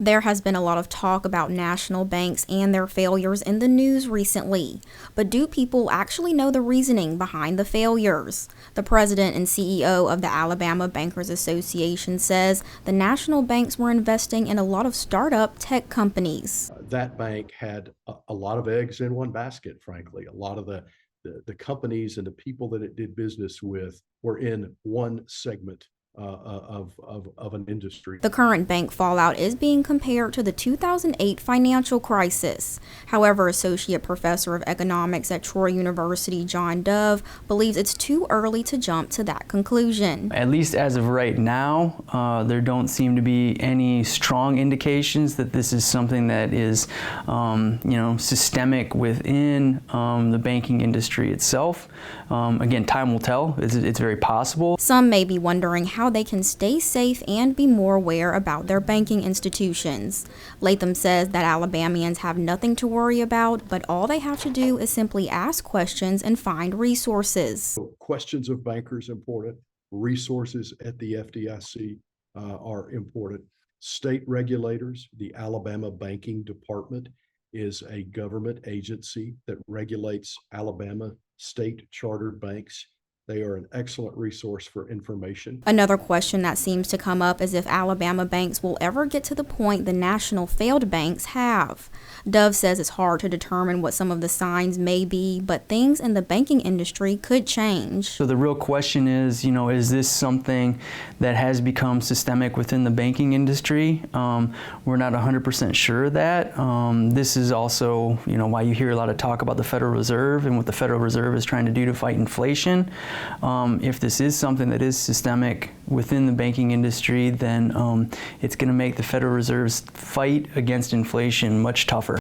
There has been a lot of talk about national banks and their failures in the news recently. But do people actually know the reasoning behind the failures? The president and CEO of the Alabama Bankers Association says the national banks were investing in a lot of startup tech companies. That bank had a lot of eggs in one basket, frankly. A lot of the companies and the people that it did business with were in one segment of an industry. The current bank fallout is being compared to the 2008 financial crisis. However, Associate Professor of Economics at Troy University, John Dove, believes it's too early to jump to that conclusion. At least as of right now, there don't seem to be any strong indications that this is something that is, systemic within the banking industry itself. Again, time will tell. It's very possible. Some may be wondering how they can stay safe and be more aware about their banking institutions. Latham says that Alabamians have nothing to worry about, but all they have to do is simply ask questions and find resources. So questions of bankers important. Resources at the FDIC are important. State regulators, the Alabama Banking Department is a government agency that regulates Alabama state chartered banks. They are an excellent resource for information. Another question that seems to come up is if Alabama banks will ever get to the point the national failed banks have. Dove says it's hard to determine what some of the signs may be, but things in the banking industry could change. So the real question is, is this something that has become systemic within the banking industry? We're not 100% sure of that. This is also, why you hear a lot of talk about the Federal Reserve and what the Federal Reserve is trying to do to fight inflation. If this is something that is systemic within the banking industry, then it's going to make the Federal Reserve's fight against inflation much tougher.